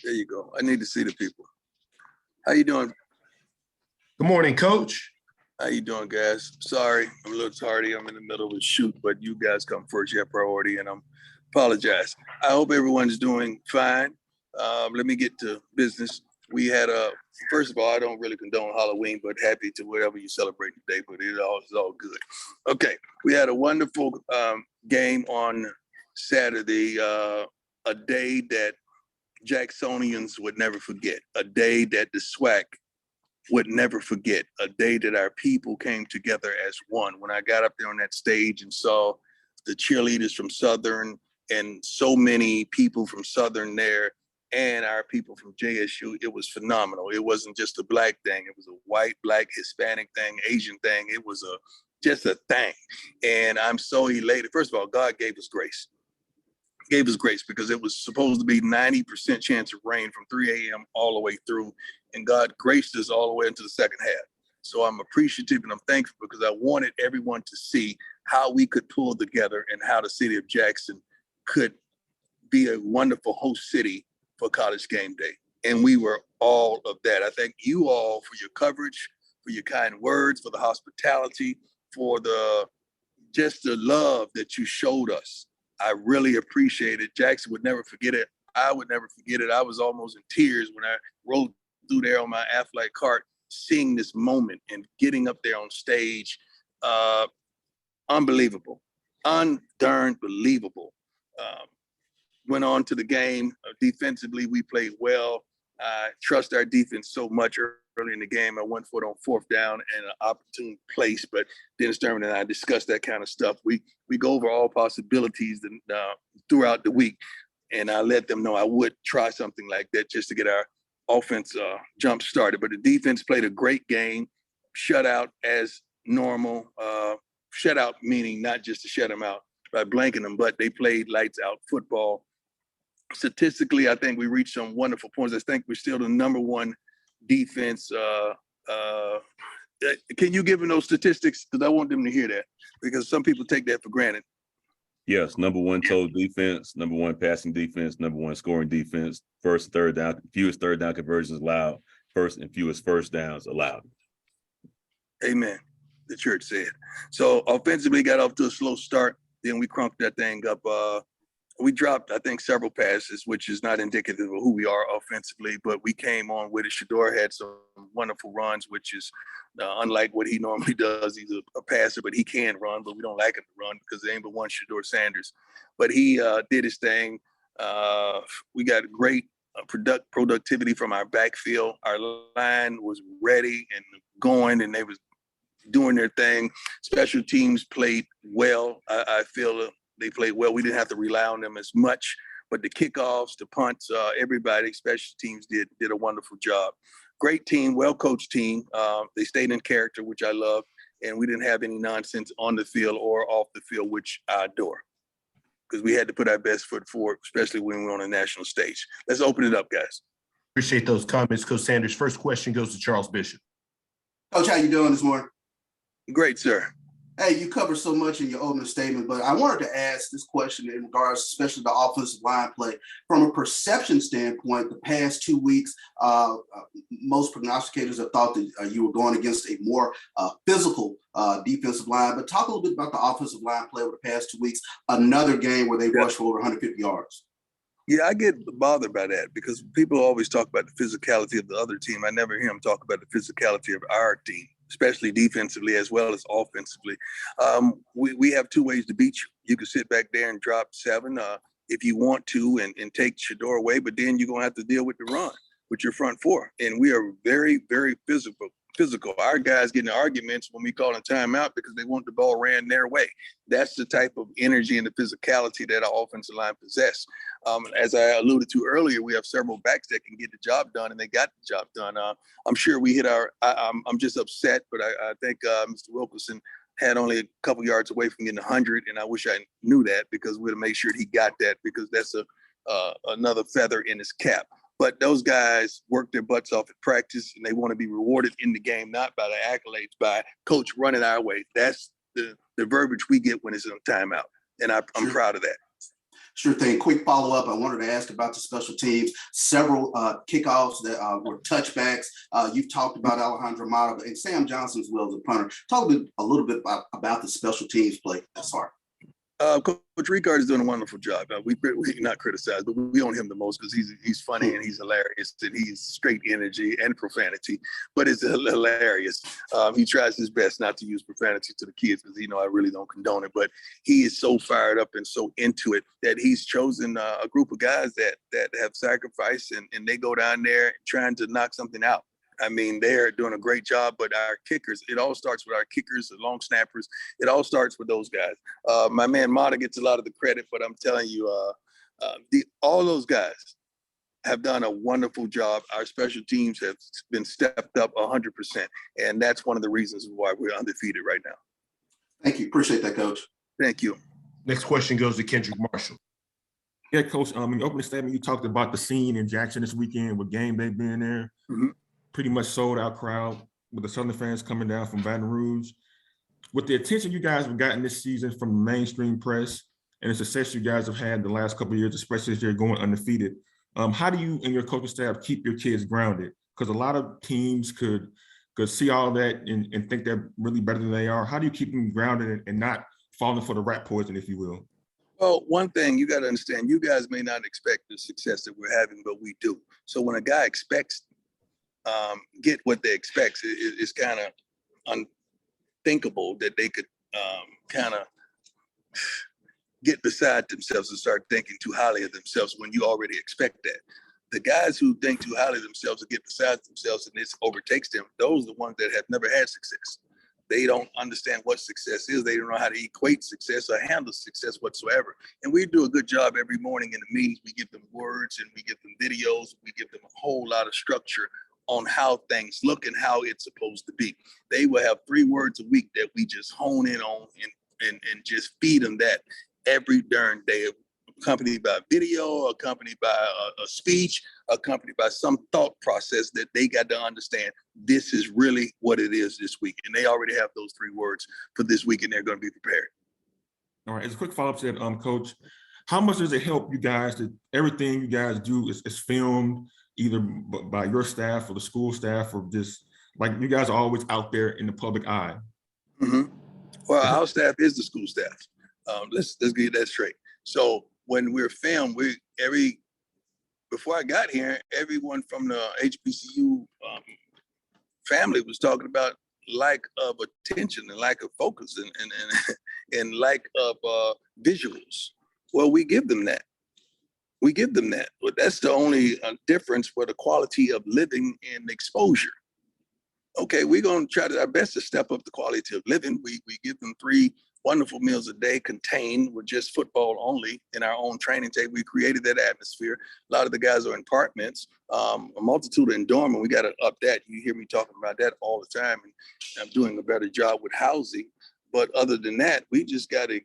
There you go. I need to see the people. How you doing? Good morning, Coach. How you doing, guys? Sorry, I'm a little tardy. I'm in the middle of a shoot, but you guys come first. You have priority, and I'm apologize. I hope everyone's doing fine. Let me get to business. We had first of all, I don't really condone Halloween, but happy to whatever you celebrate today, but it's all good. Okay, we had a wonderful game on Saturday, a day that Jacksonians would never forget, a day that the SWAC would never forget, a day that our people came together as one. When I got up there on that stage and saw the cheerleaders from Southern and so many people from Southern there and our people from JSU, it was phenomenal. It wasn't just a Black thing. It was a white, Black, Hispanic thing, Asian thing. It was just a thing. And I'm so elated. First of all, God gave us grace. Gave us grace because it was supposed to be 90% chance of rain from 3 a.m. all the way through. And God graced us all the way into the second half. So I'm appreciative and I'm thankful because I wanted everyone to see how we could pull together and how the city of Jackson could be a wonderful host city for College Game Day. And we were all of that. I thank you all for your coverage, for your kind words, for the hospitality, for just the love that you showed us. I really appreciate it. Jackson would never forget it. I would never forget it. I was almost in tears when I rode through there on my Aflac cart, seeing this moment and getting up there on stage. Unbelievable, undarn believable. Went on to the game. Defensively, we played well. I trust our defense so much early in the game. I went for it on fourth down and an opportune place, but Dennis Thurman and I discussed that kind of stuff. We go over all possibilities throughout the week, and I let them know I would try something like that just to get our offense jump started. But the defense played a great game, shutout as normal. Shutout meaning not just to shut them out by blanking them, but they played lights out football. Statistically, I think we reached some wonderful points. I think we're still the number one defense. Can you give them those statistics? Because I want them to hear that, because some people take that for granted. Yes, number one total defense, number one passing defense, number one scoring defense, first, third down, fewest third down conversions allowed, first and fewest first downs allowed. Amen, the church said. So offensively got off to a slow start. Then we crunked that thing up. We dropped, I think, several passes, which is not indicative of who we are offensively, but we came on with it. Shador had some wonderful runs, which is unlike what he normally does. He's a passer, but he can run, but we don't like him to run because there ain't but one Shador Sanders. But he did his thing. We got great productivity from our backfield. Our line was ready and going, and they was doing their thing. Special teams played well. I feel they played well. We didn't have to rely on them as much, but the kickoffs, the punts, everybody, special teams did a wonderful job. Great team, well-coached team. They stayed in character, which I love, and we didn't have any nonsense on the field or off the field, which I adore, because we had to put our best foot forward, especially when we're on a national stage. Let's open it up, guys. Appreciate those comments, Coach Sanders. First question goes to Charles Bishop. Coach, how you doing this morning? Great, sir. Hey, you covered so much in your opening statement, but I wanted to ask this question in regards, especially the offensive line play. From a perception standpoint, the past 2 weeks, most prognosticators have thought that you were going against a more physical defensive line. But talk a little bit about the offensive line play over the past 2 weeks, another game where they rushed for over 150 yards. Yeah, I get bothered by that because people always talk about the physicality of the other team. I never hear them talk about the physicality of our team, especially defensively as well as offensively. We have two ways to beat you. You can sit back there and drop 7 if you want to and take Shador away, but then you're going to have to deal with the run with your front four. And we are very, very physical. Our guys get in arguments when we call a timeout because they want the ball ran their way. That's the type of energy and the physicality that our offensive line possess. As I alluded to earlier, we have several backs that can get the job done, and they got the job done. I'm sure we hit I'm just upset, but I think Mr. Wilkerson had only a couple yards away from getting 100, and I wish I knew that because we'd have made sure he got that, because that's another feather in his cap. But those guys work their butts off at practice, and they want to be rewarded in the game, not by the accolades, by coach running our way. That's the verbiage we get when it's in a timeout, and I'm proud of that. Sure thing. Quick follow-up. I wanted to ask about the special teams. Several kickoffs that were touchbacks. You've talked about Alejandro Mata and Sam Johnson as well as a punter. Talk a little bit about the special teams play thus far. Coach Ricard is doing a wonderful job. We not criticized, but we own him the most because he's funny and he's hilarious and he's straight energy and profanity, but it's hilarious. He tries his best not to use profanity to the kids because I really don't condone it. But he is so fired up and so into it that he's chosen a group of guys that have sacrificed and they go down there trying to knock something out. I mean, they're doing a great job, but our kickers, it all starts with our kickers, the long snappers. It all starts with those guys. My man Mata gets a lot of the credit, but I'm telling you, all those guys have done a wonderful job. Our special teams have been stepped up 100%. And that's one of the reasons why we're undefeated right now. Thank you. Appreciate that, Coach. Thank you. Next question goes to Kendrick Marshall. Yeah, Coach, in your opening statement, you talked about the scene in Jackson this weekend with game day being there. Mm-hmm. Pretty much sold out crowd with the Southern fans coming down from Baton Rouge. With the attention you guys have gotten this season from the mainstream press and the success you guys have had the last couple of years, especially as you're going undefeated, how do you and your coaching staff keep your kids grounded? Because a lot of teams could see all that and think they're really better than they are. How do you keep them grounded and not falling for the rat poison, if you will? Well, one thing you got to understand, you guys may not expect the success that we're having, but we do. So when a guy expects get what they expect, it's kind of unthinkable that they could kind of get beside themselves and start thinking too highly of themselves when you already expect that. The guys who think too highly of themselves and get beside themselves and this overtakes them, those are the ones that have never had success. They don't understand what success is. They don't know how to equate success or handle success whatsoever. And we do a good job every morning in the meetings. We give them words and we give them videos. We give them a whole lot of structure on how things look and how it's supposed to be. They will have 3 words a week that we just hone in on and just feed them that every darn day, accompanied by video, accompanied by a speech, accompanied by some thought process that they got to understand this is really what it is this week. And they already have those 3 words for this week and they're going to be prepared. All right, as a quick follow-up to that, Coach, how much does it help you guys that everything you guys do is filmed either by your staff or the school staff, or just like you guys are always out there in the public eye? Mm-hmm. Well, our staff is the school staff. Let's get that straight. So when we're filmed, before I got here, everyone from the HBCU family was talking about lack of attention and lack of focus and lack of visuals. Well, we give them that. We give them that, but that's the only difference for the quality of living and exposure. Okay, we're going to try our best to step up the quality of living. We give them 3 wonderful meals a day contained with just football only in our own training tape. We created that atmosphere. A lot of the guys are in apartments, a multitude are in dorm, and we got to up that. You hear me talking about that all the time, and I'm doing a better job with housing. But other than that, we just got to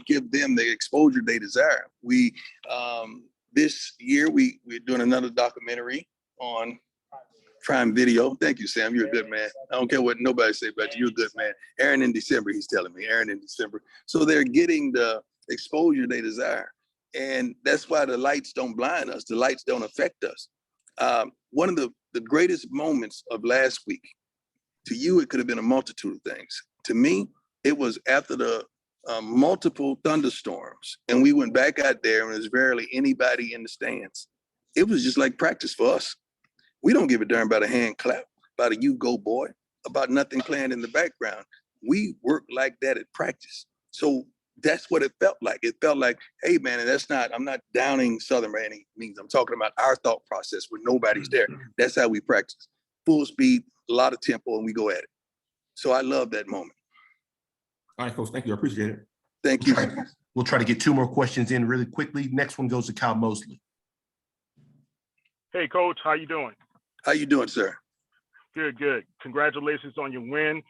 give them the exposure they desire. We this year we're doing another documentary on Prime Video. Thank you, Sam. You're a good man. I don't care what nobody say about you. You're a good man. Aaron in December, he's telling me. Aaron in December. So they're getting the exposure they desire. And that's why the lights don't blind us. The lights don't affect us. One of the greatest moments of last week, to you, it could have been a multitude of things. To me, it was after the multiple thunderstorms, and we went back out there and there's barely anybody in the stands. It was just like practice for us. We don't give a darn about a hand clap, about a you go boy, about nothing playing in the background. We work like that at practice. So that's what it felt like. It felt like, hey man, and I'm not downing Southern by any means. I'm talking about our thought process when nobody's there. That's how we practice. Full speed, a lot of tempo, and we go at it. So I love that moment. All right, Coach, thank you. I appreciate it. Thank you. We'll try to get 2 more questions in really quickly. Next one goes to Kyle Mosley. Hey, Coach, how you doing? How you doing, sir? Good, good. Congratulations on your win.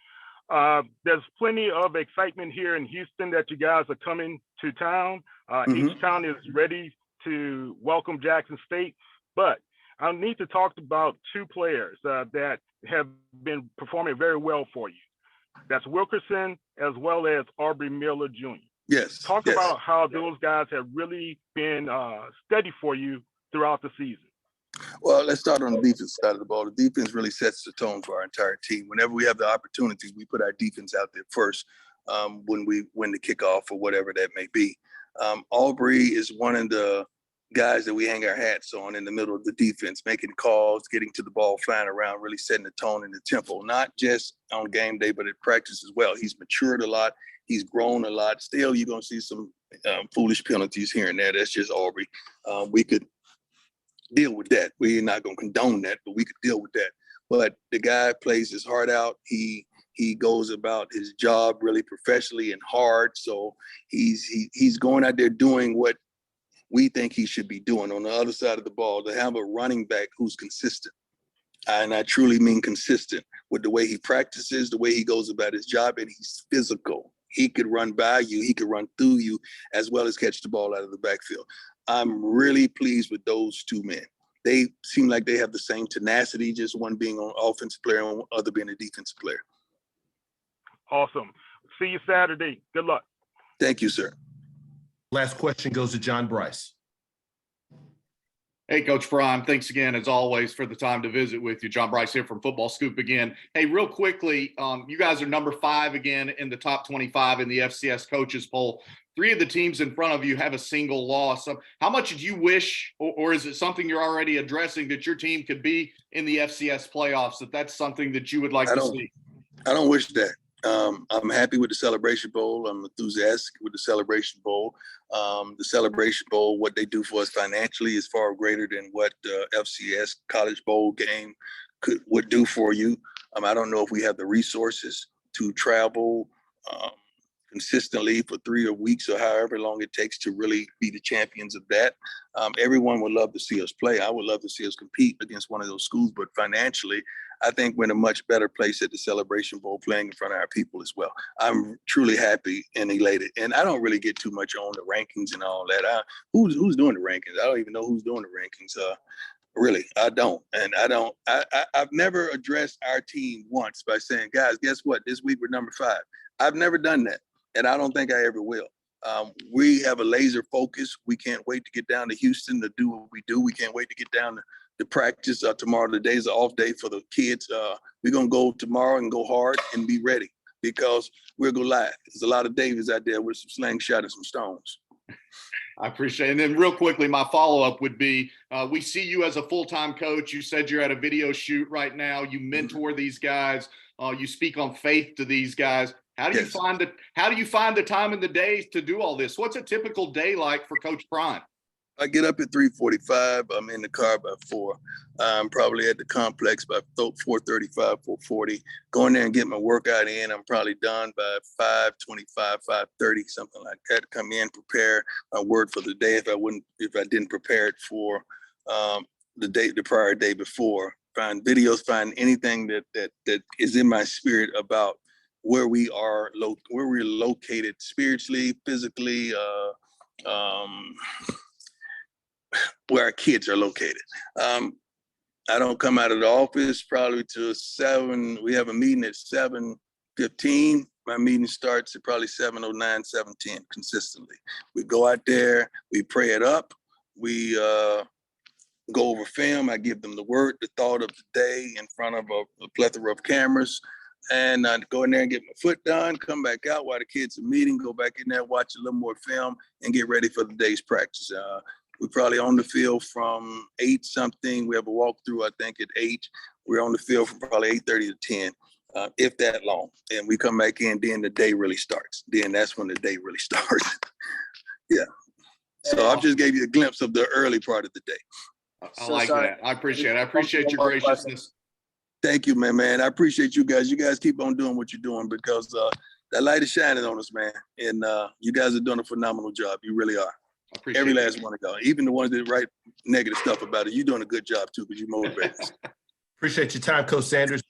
There's plenty of excitement here in Houston that you guys are coming to town. Each town is ready to welcome Jackson State, but I need to talk about 2 players that have been performing very well for you. That's Wilkerson as well as Aubrey Miller Jr. Yes. Talk yes. about how those guys have really been steady for you throughout the season. Well, let's start on the defense side of the ball. The defense really sets the tone for our entire team. Whenever we have the opportunities, we put our defense out there first when we win the kickoff or whatever that may be. Aubrey is one of the guys that we hang our hats on in the middle of the defense, making calls, getting to the ball, flying around, really setting the tone and the tempo, not just on game day, but at practice as well. He's matured a lot. He's grown a lot. Still, you're going to see some foolish penalties here and there. That's just Aubrey. We could deal with that. We're not going to condone that, but we could deal with that. But the guy plays his heart out. He goes about his job really professionally and hard. So he's going out there doing what we think he should be doing. On the other side of the ball, to have a running back who's consistent, and I truly mean consistent with the way he practices, the way he goes about his job, and he's physical. He could run by you, he could run through you, as well as catch the ball out of the backfield. I'm really pleased with those two men. They seem like they have the same tenacity, just one being an offensive player and the other being a defensive player. Awesome. See you Saturday. Good luck. Thank you, sir. Last question goes to John Brice. Hey, Coach Prime, thanks again, as always, for the time to visit with you. John Brice here from Football Scoop again. Hey, real quickly, you guys are number 5 again in the top 25 in the FCS coaches poll. 3 of the teams in front of you have a single loss. How much did you wish, or is it something you're already addressing, that your team could be in the FCS playoffs, that's something that you would like to see? I don't wish that. I'm happy with the Celebration Bowl. I'm enthusiastic with the Celebration Bowl. The Celebration Bowl, what they do for us financially is far greater than what the FCS College Bowl game would do for you. I don't know if we have the resources to travel consistently for 3 weeks or however long it takes to really be the champions of that. Everyone would love to see us play. I would love to see us compete against one of those schools, but financially, I think we're in a much better place at the Celebration Bowl playing in front of our people as well. I'm truly happy and elated. And I don't really get too much on the rankings and all that. Who's doing the rankings? I don't even know who's doing the rankings. Really, I don't. And I've never addressed our team once by saying, guys, guess what? This week we're number 5. I've never done that. And I don't think I ever will. We have a laser focus. We can't wait to get down to Houston to do what we do. We can't wait to get down to practice tomorrow. The day's an off day for the kids. We're going to go tomorrow and go hard and be ready because we'll go live. There's a lot of Davies out there with some slingshot and some stones. I appreciate it. And then real quickly, my follow-up would be, we see you as a full-time coach. You said you're at a video shoot right now. You mentor these guys. You speak on faith to these guys. How do you find it? How do you find the time in the day to do all this? What's a typical day like for Coach Prime? I get up at 3:45. I'm in the car by 4. I'm probably at the complex by 4:35, 4:40. Go in there and get my workout in. I'm probably done by 5:25, 5:30, something like that. Come in, prepare my word for the day if I didn't prepare it for the prior day before. Find videos, find anything that is in my spirit about where we're located spiritually, physically, where our kids are located. I don't come out of the office probably till 7. We have a meeting at 7:15. My meeting starts at probably 7:09, 7:10 consistently. We go out there, we pray it up, we go over film. I give them the word, the thought of the day in front of a plethora of cameras. And I go in there and get my foot done, come back out while the kids are meeting, go back in there, watch a little more film, and get ready for the day's practice. We're probably on the field from 8 something. We have a walkthrough, I think, at 8. We're on the field from probably 8:30 to 10, if that long. And we come back in, then the day really starts. Then that's when the day really starts. Yeah. So I just gave you a glimpse of the early part of the day. I like that. I appreciate it. I appreciate your graciousness. Thank you, man. I appreciate you guys. You guys keep on doing what you're doing because that light is shining on us, man. And you guys are doing a phenomenal job. You really are. Every last one of y'all, even the ones that write negative stuff about it, you're doing a good job too because you motivate us. Appreciate your time, Coach Sanders.